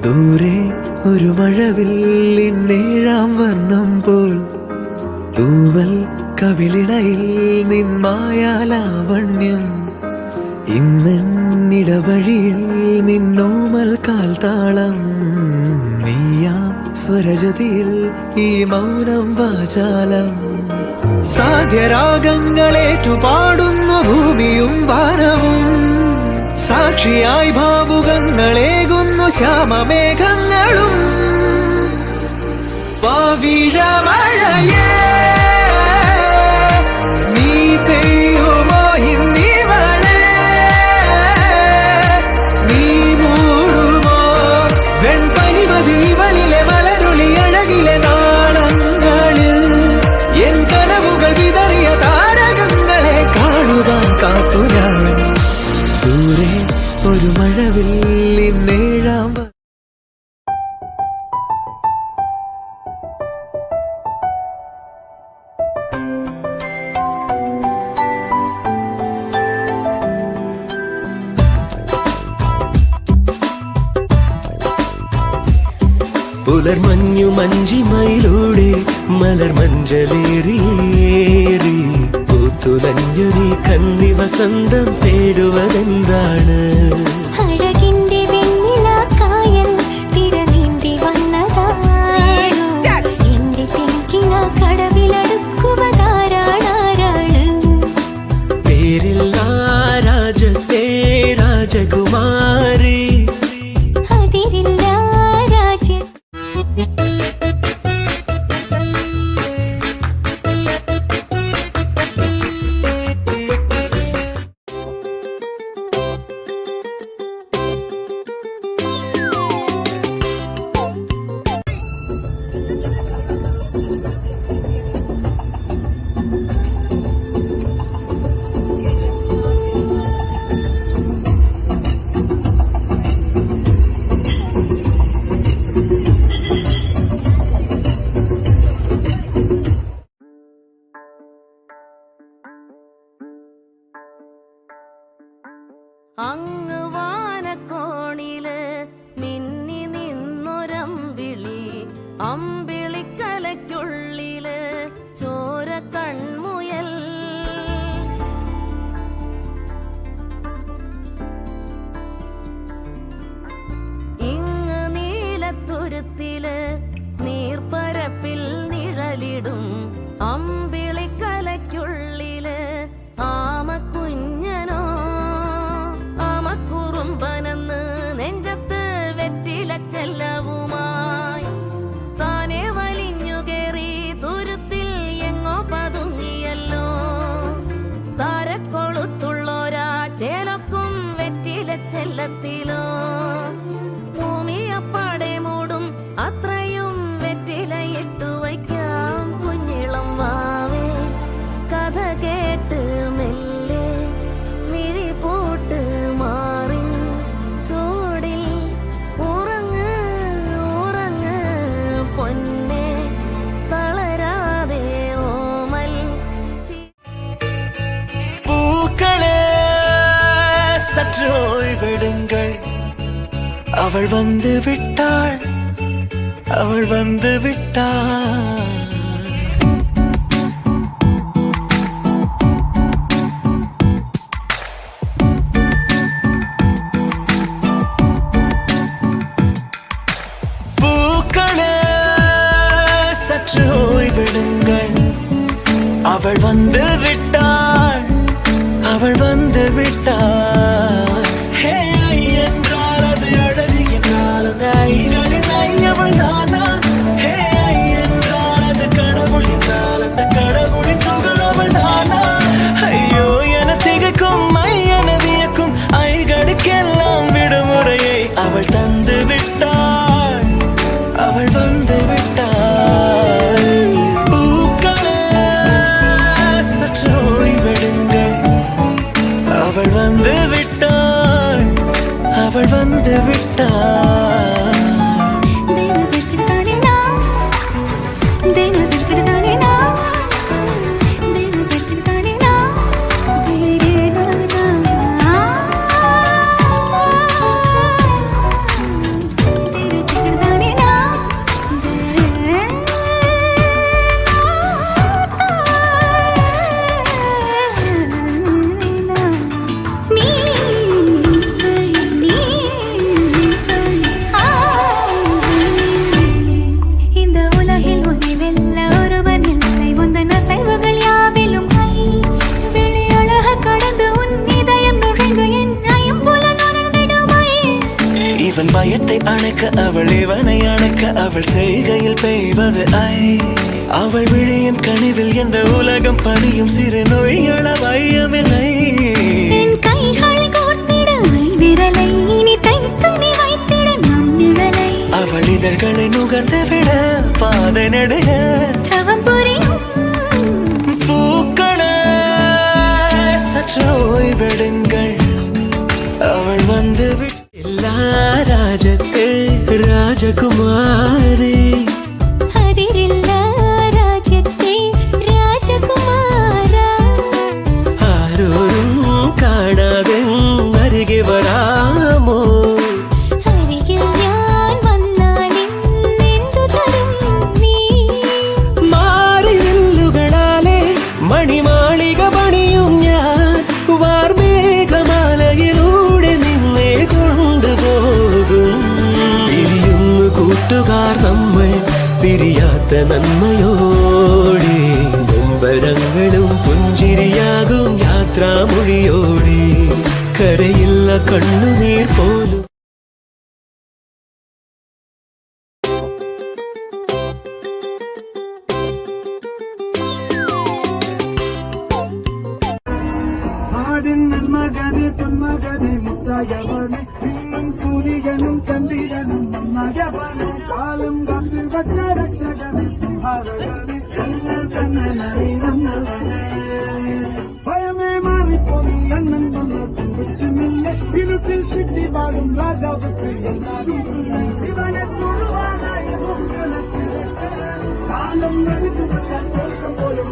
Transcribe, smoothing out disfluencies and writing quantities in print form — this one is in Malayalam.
ദൂരെ ഒരു മഴവില്ലിന്നേഴാം വർണ്ണം പോൽ തൂവൽ കവിളിണയിൽ നിന്മായാലാവണ്യം ഇന്നിടവഴിയിൽ നിന്നോമൽ കാൽത്താളം നീയാം സ്വരജതിയിൽ ഈ മൗനം വാചാലം സാധ്യരാഗങ്ങളേറ്റുപാടുന്നു ഭൂമിയും വാനവും സാക്ഷിയായി ഭാവുകങ്ങളേകുന്നു ശ്യാമമേഘങ്ങളും പവിഴമഴയേ നീ പെയ്യുമോ ഇന്നിവളെ നീ മൂടുമോ വെൺപനിമതിവളിലെ മലരുളി അഴകിലെ നാളങ്ങളിൽ എൻ കനവുകൾ വിതറിയ താരകങ്ങളെ കാണുവാൻ കാത്തു ഞാൻ ദൂരെ ഒരു മഴവില്ലിന്നേഴാം പുലർമഞ്ഞു മഞ്ചിമയിലൂടെ മലർ മഞ്ചലേറിയേറി പൂത്തുലഞ്ഞൊരി കന്നി വസന്തം തേടുവതെന്താണ് അഴകിന്റെ വെണ്ണിലാക്കായൽ തിരനീന്തി വന്നതാണോ എന്റെ തെങ്കിന കടവിലടുക്കുവതാരാണ് പേരില്ല രാജത്തെ രാജകുമാരി അതിരില്ല രാജ്യ അങ്ങ് വാനക്കോണില് മിന്നി നിന്നൊരമ്പിളി അമ്പിളിക്കലയ്ക്കുള്ളില് ചോര കൺമുയൽ ഇങ്ങ് നീലത്തുരുത്തില് നീർപ്പരപ്പിൽ നിഴലിടും അമ്പിളിക്കലയ്ക്കുള്ളില് ആമക്കുഞ്ഞനോ കുറുമ്പനെന്ന് നെഞ്ചത്ത് വെറ്റില ചെല്ലവുമായി താനെ വലിഞ്ഞു കേറി തുരുത്തിൽ എങ്ങോ പതുങ്ങിയല്ലോ താരക്കൊളുത്തുള്ളോരാ ചേലക്കും വെറ്റില ചെല്ലത്തിലോ ഭൂമി അപ്പാടെ മൂടും അത്രയും വെറ്റില ഇട്ടു വയ്ക്കാം കുഞ്ഞിളം വാവേ കഥ കേട്ട് മെല്ലെ മിഴി പൂട്ട് മാറിൻ ചൂടിൽ ഉറങ്ങ് ഉറങ്ങ് പൊന്നെ തളരാതെ ഓമൽ பூக்களே சற்று ஓய்வெடுங்கள் அவள் வந்து விட்டாள் அவள் வந்து விட்டாள் ஓய்விடுங்கள் அவள் வந்து விட்டாள் அவள் வந்து விட்டாள் ஹே ஐ என்றால் அது அழகு என்றால் அந்த ஐகளின் ஐயவள் தானா ஹே ஐ என்றால் அது கடவுள் என்றால் அந்த கடவுளின் துகள் அவள் தானா ஐயோ என திகைக்கும் ஐயன வியக்கும் ஐகளுக்கெல்லாம் விடுமுறையை அவள் தந்து விட்டாள் அவள் வந்து விட்டாள் அவள் வந்து விட்டாள் அவள் வந்து விட்டாள் இவன் பயத்தை அணைக்க அவள் இவனை அணைக்க அவள் செய்கையில் பெய்வது ஐ அவள் விழியின் கனிவில் எந்த உலகம் பணியும் சிறு நோய்கள வையமில்லை என் கைகள் கோர்த்திட விரலை இனி தைத்து நீ வைத்திட நம் நிழலை அவள் இதழ்களை நுகர்ந்து விட பாதை நடுக தவம் புரியும் பூக்களே சற்று ஓய்வெடுங்கள் அவள் வந்து எல்லா ராஜத்தே ராஜகுமாரி அதிரில்ல രാജ്യത്തെ രാജകുമാരാ ആരോരും കാണാതെ അരികെ വരാമോ അരികിൽ ഞാൻ വന്നാലെന്തു തരും നീ മാറിവില്ലുകളാലെ മണിമാളിക പണിയും ഞാൻ വാർമേഘമാലയിലൂടെ നിന്നെ കൊണ്ടുപോകും പിരിയുന്നു കൂട്ടുകാർ നമ്മൾ പിരിയാത്ത നന്മയോടെ നൊമ്പരങ്ങളും പുഞ്ചിരിയാകും യാത്രാമൊഴിയോടെ കരയില്ല കണ്ണുനീർ പോലും നാടിൻ നന്മകനെ പൊന്മകനെ മുത്തായവനെ ഇന്നും സൂര്യനും ചന്ദ്രനും നന്നായവനെ കാലം കാത്തു വച്ച രക്ഷകനെ സംഹാരകനെ ഞങ്ങൾ കണ്ണനായി വന്നവനെ ഭയമേ മാറിപ്പോന്നു എണ്ണം വന്നതും വിട്ടുമില്ല ഇരുട്ടിൽ ചുറ്റി വാഴും രാജാവുക്ക് എല്ലാവരും ഇവനെ തൊഴുവാനായി കാലം എടുത്തു വച്ച സ്വർഗം പോലും